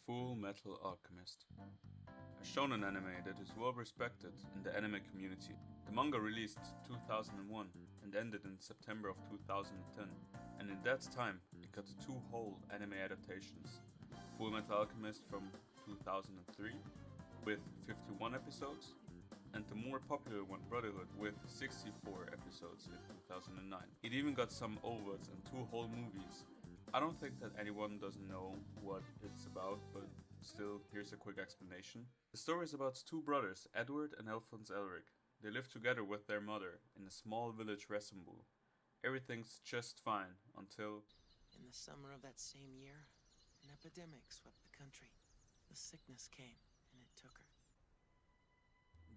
Fullmetal Alchemist, a shonen anime that is well respected in the anime community. The manga released 2001 and ended in September of 2010, and in that time it got two whole anime adaptations. Fullmetal Alchemist from 2003 with 51 episodes, and the more popular one, Brotherhood, with 64 episodes in 2009. It even got some OVAs and two whole movies. I don't think that anyone doesn't know what it's about, but still, here's a quick explanation. The story is about two brothers, Edward and Alphonse Elric. They live together with their mother in a small village Resembul. Everything's just fine until... In the summer of that same year, an epidemic swept the country. The sickness came, and it took her.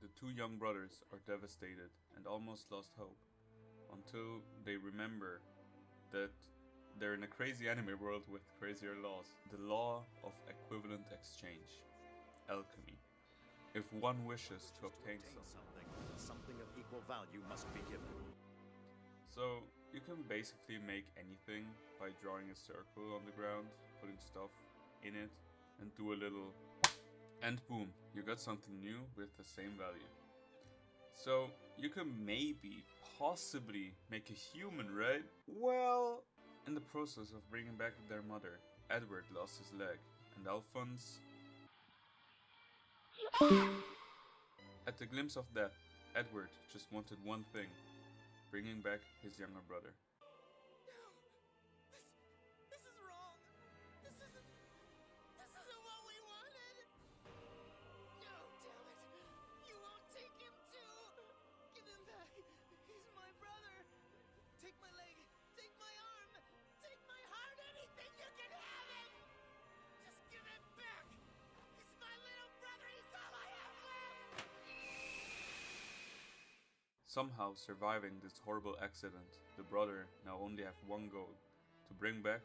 The two young brothers are devastated and almost lost hope, until they remember that they're in a crazy anime world with crazier laws. The law of equivalent exchange. Alchemy. If one wishes to obtain something of equal value must be given. So, you can basically make anything by drawing a circle on the ground, putting stuff in it, and do a little... And boom, you got something new with the same value. So, you can maybe, possibly, make a human, right? Well... In the process of bringing back their mother, Edward lost his leg, and Alphonse... At the glimpse of death, Edward just wanted one thing, bringing back his younger brother. No! This is wrong! This isn't what we wanted! No, damn it! You won't take him too! Give him back! He's my brother! Take my leg! Take my arm! Take my heart! Anything you can have it! Just give it back! He's my little brother! He's all I have left! Somehow surviving this horrible accident, the brother now only have one goal, to bring back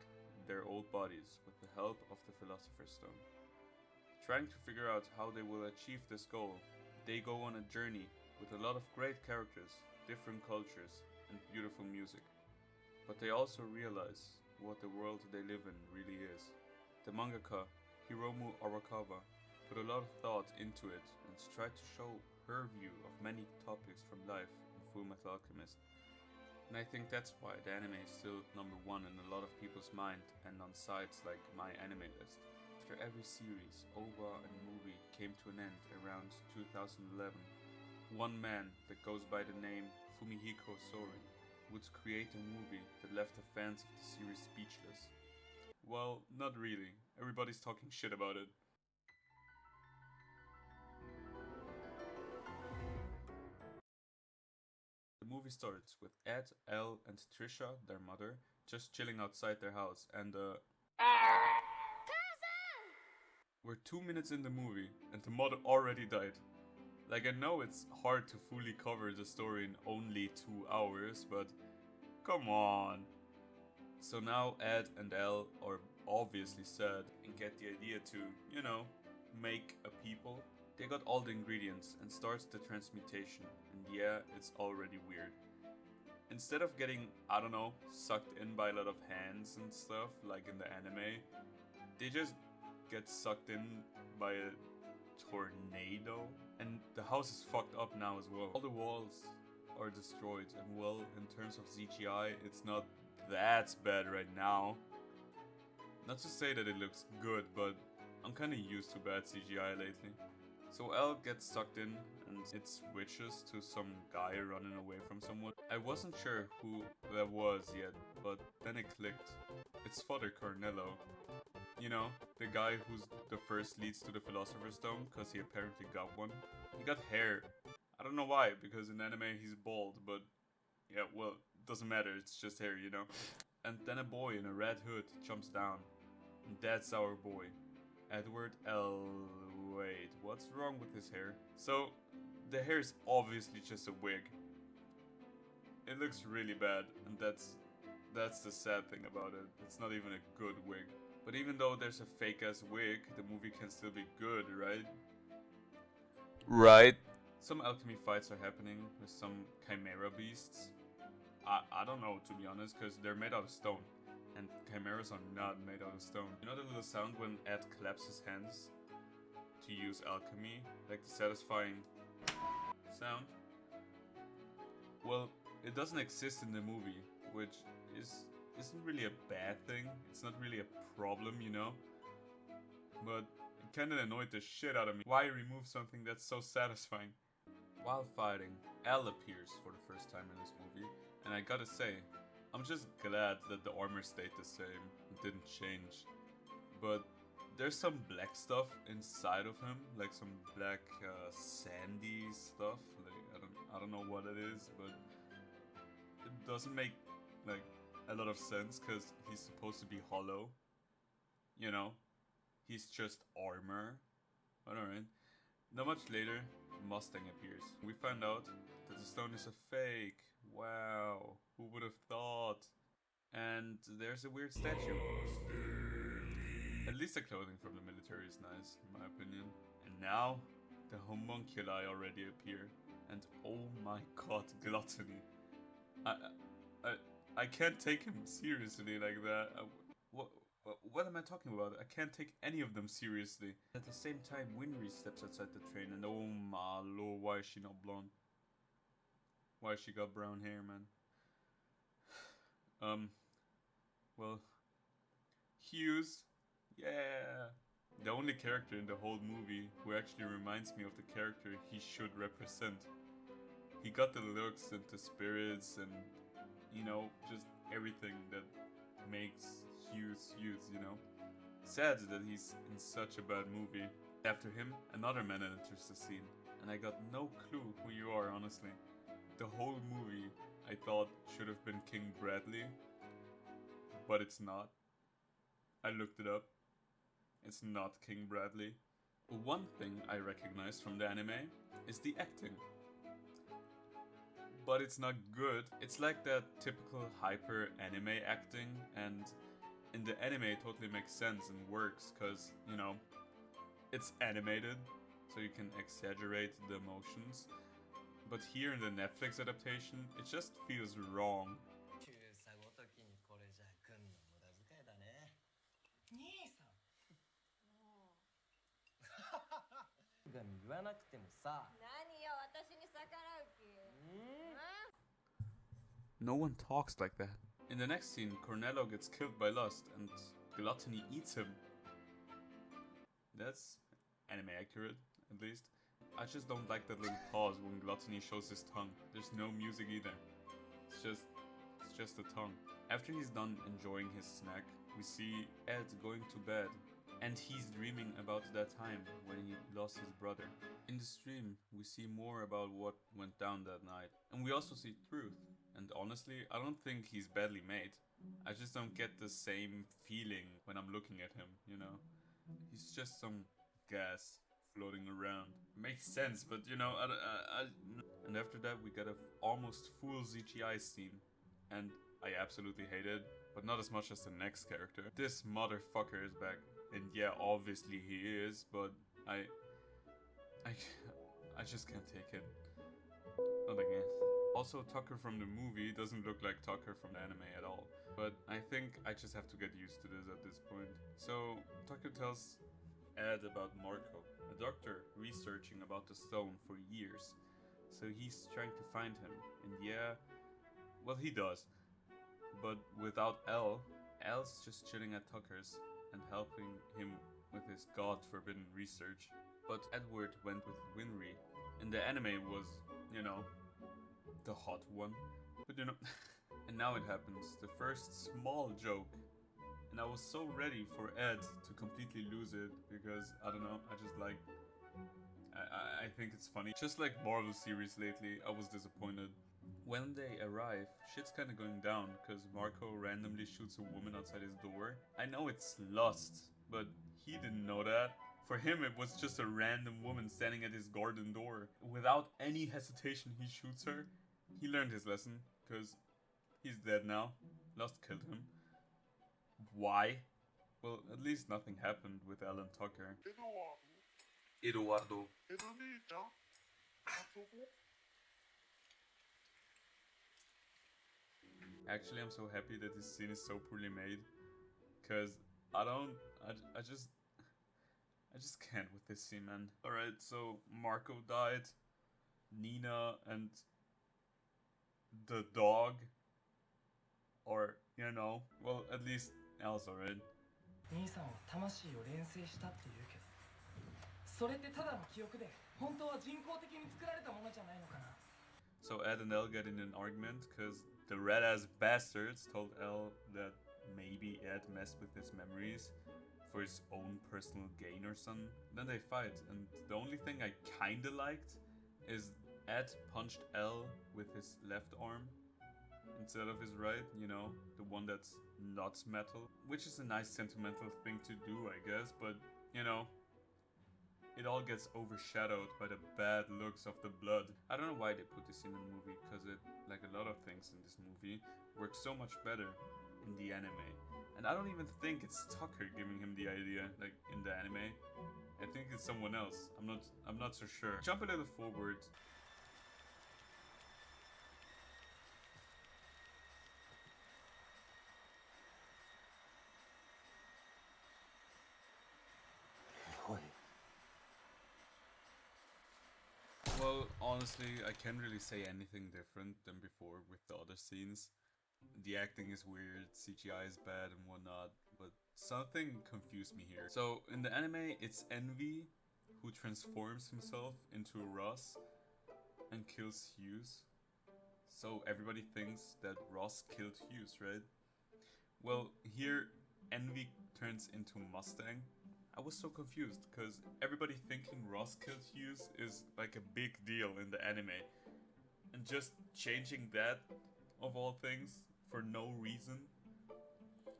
their old bodies with the help of the Philosopher's Stone. Trying to figure out how they will achieve this goal, they go on a journey with a lot of great characters, different cultures, and beautiful music. But they also realize what the world they live in really is. The mangaka Hiromu Arakawa put a lot of thought into it and tried to show her view of many topics from life in Fullmetal Alchemist. And I think that's why the anime is still #1 in a lot of people's mind and on sites like My Anime List. After every series, OVA and movie came to an end around 2011, one man that goes by the name Fumihiko Sori would create a movie that left the fans of the series speechless. Well, not really. Everybody's talking shit about it. The movie starts with Ed, Elle, and Trisha, their mother, just chilling outside their house, and we're 2 minutes in the movie, and the mother already died. Like, I know it's hard to fully cover the story in only 2 hours, but come on. So now Ed and Elle are obviously sad and get the idea to, make a people. They got all the ingredients and starts the transmutation, and yeah, it's already weird. Instead of getting, I don't know, sucked in by a lot of hands and stuff, like in the anime, they just get sucked in by a tornado. And the house is fucked up now as well. All the walls are destroyed, and well, in terms of CGI, it's not that bad right now. Not to say that it looks good, but I'm kinda used to bad CGI lately. So Elle gets sucked in and it switches to some guy running away from someone. I wasn't sure who that was yet, but then it clicked. It's Father Carnello. You know, the guy who's the first leads to the Philosopher's Stone, because he apparently got one. He got hair. I don't know why, because in anime he's bald, but yeah, well, doesn't matter, it's just hair, And then a boy in a red hood jumps down. And that's our boy. Edward L. Wait, what's wrong with his hair? So, the hair is obviously just a wig. It looks really bad, and that's the sad thing about it. It's not even a good wig. But even though there's a fake-ass wig, the movie can still be good, right? Right. Some alchemy fights are happening with some chimera beasts. I don't know, to be honest, because they're made out of stone. And chimeras are not made out of stone. You know the little sound when Ed claps his hands to use alchemy? Like the satisfying sound? Well, it doesn't exist in the movie, which isn't really a bad thing. It's not really a problem, you know? But it kinda annoyed the shit out of me. Why remove something that's so satisfying? While fighting, Al appears for the first time in this movie, and I gotta say, I'm just glad that the armor stayed the same, it didn't change. But there's some black stuff inside of him, like some black sandy stuff. Like I don't know what it is, but it doesn't make like a lot of sense because he's supposed to be hollow. You know, he's just armor. But alright. Not much later, Mustang appears. We find out that the stone is a fake. Wow, who would have thought? And there's a weird statue. At least the clothing from the military is nice, in my opinion. And now, the homunculi already appear. And oh my god, gluttony. I can't take him seriously like that. What am I talking about? I can't take any of them seriously. At the same time, Winry steps outside the train and oh my lord, why is she not blonde? Why she got brown hair, man? Well, Hughes, yeah. The only character in the whole movie who actually reminds me of the character he should represent. He got the looks and the spirits and, you know, just everything that makes Hughes, you know. Sad that he's in such a bad movie. After him, another man enters the scene, and I got no clue who you are, honestly. The whole movie I thought should have been King Bradley, but it's not. I looked it up. It's not King Bradley. One thing I recognize from the anime is the acting. But it's not good. It's like that typical hyper anime acting, and in the anime it totally makes sense and works because, you know, it's animated, so you can exaggerate the emotions. But here in the Netflix adaptation, it just feels wrong. 中佐ごときにこれじゃ軍の無駄遣いだね。兄さん。が言わなくてもさ。何よ、私に逆らう気。No one talks like that. In the next scene, Cornello gets killed by lust and Gluttony eats him. That's anime accurate, at least. I just don't like that little pause when Gluttony shows his tongue. There's no music either. It's just the tongue. After he's done enjoying his snack, we see Ed going to bed. And he's dreaming about that time when he lost his brother. In the stream, we see more about what went down that night. And we also see Truth. And honestly, I don't think he's badly made. I just don't get the same feeling when I'm looking at him, you know? He's just some gas floating around. Makes sense, but you know, And after that, we get a almost full CGI scene. And I absolutely hate it, but not as much as the next character. This motherfucker is back. And yeah, obviously he is, but I just can't take it. Not again. Also, Tucker from the movie doesn't look like Tucker from the anime at all. But I think I just have to get used to this at this point. So, Tucker tells Ed about Marco, a doctor researching about the stone for years. So he's trying to find him. And yeah, well, he does. But without Al's just chilling at Tucker's and helping him with his god-forbidden research. But Edward went with Winry. In the anime was, you know, the hot one. But you know, and now it happens. The first small joke. And I was so ready for Ed to completely lose it because, I don't know, I think it's funny. Just like Marvel series lately, I was disappointed. When they arrive, shit's kinda going down because Marco randomly shoots a woman outside his door. I know it's lust, but he didn't know that. For him, it was just a random woman standing at his garden door. Without any hesitation, he shoots her. He learned his lesson, because he's dead now. Lust killed him. Why? Well, at least nothing happened with Alan Tucker. Eduardo. Actually, I'm so happy that this scene is so poorly made, cause I just can't with this scene, man. Alright, so Marco died, Nina and the dog, or, you know, well, at least Elsa, right? 兄さんは魂を錬成したって言うけど、それってただの記憶で本当は人工的に作られたものじゃないのかな。 So Ed and Elle get in an argument because the red-ass bastards told Elle that maybe Ed messed with his memories for his own personal gain or something. Then they fight, and the only thing I kinda liked is Ed punched Elle with his left arm instead of his right, you know, the one that's not metal. Which is a nice sentimental thing to do, I guess, but, you know, it all gets overshadowed by the bad looks of the blood. I don't know why they put this in the movie, because it, like a lot of things in this movie, works so much better in the anime. And I don't even think it's Tucker giving him the idea, like in the anime. I think it's someone else. I'm not so sure. Jump a little forward. Well, honestly, I can't really say anything different than before with the other scenes. The acting is weird, CGI is bad and whatnot, but something confused me here. So, in the anime, it's Envy who transforms himself into Ross and kills Hughes. So everybody thinks that Ross killed Hughes, right? Well, here, Envy turns into Mustang. I was so confused, because everybody thinking Ross killed Hughes is like a big deal in the anime. And just changing that, of all things, for no reason,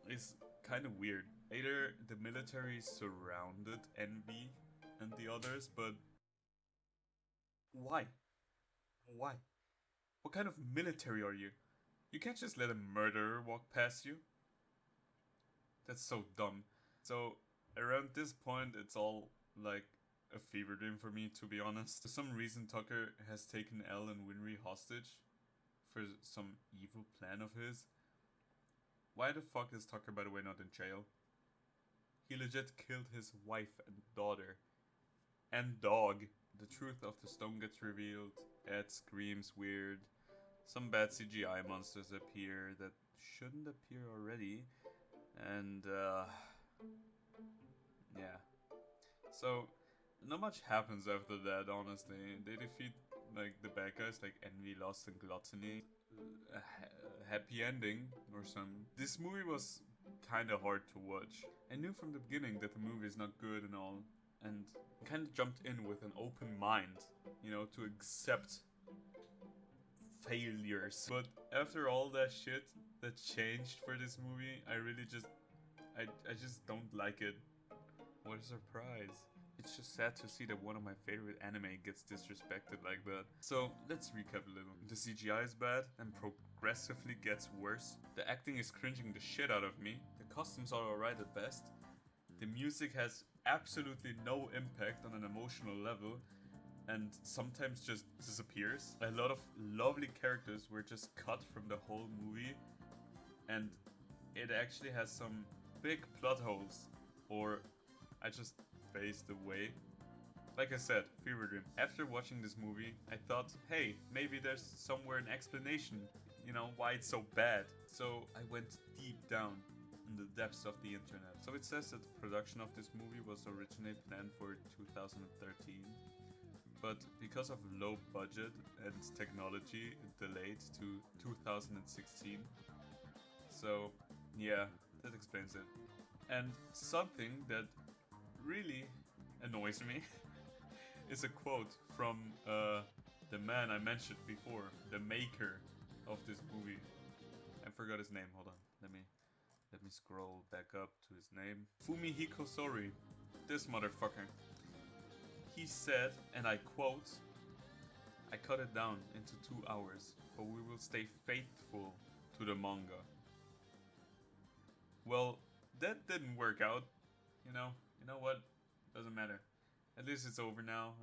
is kind of weird. Later, the military surrounded Envy and the others, but why? Why? What kind of military are you? You can't just let a murderer walk past you. That's so dumb. So, around this point, it's all like a fever dream for me, to be honest. For some reason, Tucker has taken Elle and Winry hostage for some evil plan of his. Why the fuck is Tucker, by the way, not in jail? He legit killed his wife and daughter. And dog. The truth of the stone gets revealed. Ed screams weird. Some bad CGI monsters appear that shouldn't appear already. And, yeah. So, not much happens after that, honestly. They defeat, like, the bad guys, like Envy, Lost, and Gluttony. A happy ending, or some. This movie was kinda hard to watch. I knew from the beginning that the movie is not good and all, and kinda jumped in with an open mind, you know, to accept failures. But after all that shit that changed for this movie, I really just I just don't like it. What a surprise. It's just sad to see that one of my favorite anime gets disrespected like that. So let's recap a little. The CGI is bad and progressively gets worse. The acting is cringing the shit out of me. The costumes are alright at best. The music has absolutely no impact on an emotional level and sometimes just disappears. A lot of lovely characters were just cut from the whole movie, and it actually has some big plot holes, or I just phased away. Like I said, fever dream. After watching this movie, I thought, hey, maybe there's somewhere an explanation, you know, why it's so bad. So I went deep down in the depths of the internet. So it says that the production of this movie was originally planned for 2013. But because of low budget and technology, it delayed to 2016. So, yeah, that explains it. And something that really annoys me is a quote from the man I mentioned before, the maker of this movie. I forgot his name. Hold on, let me scroll back up to his name. Fumihiko Sori, this motherfucker. He said, and I quote, "I cut it down into 2 hours, but we will stay faithful to the manga." Well, that didn't work out. You know what? Doesn't matter. At least it's over now.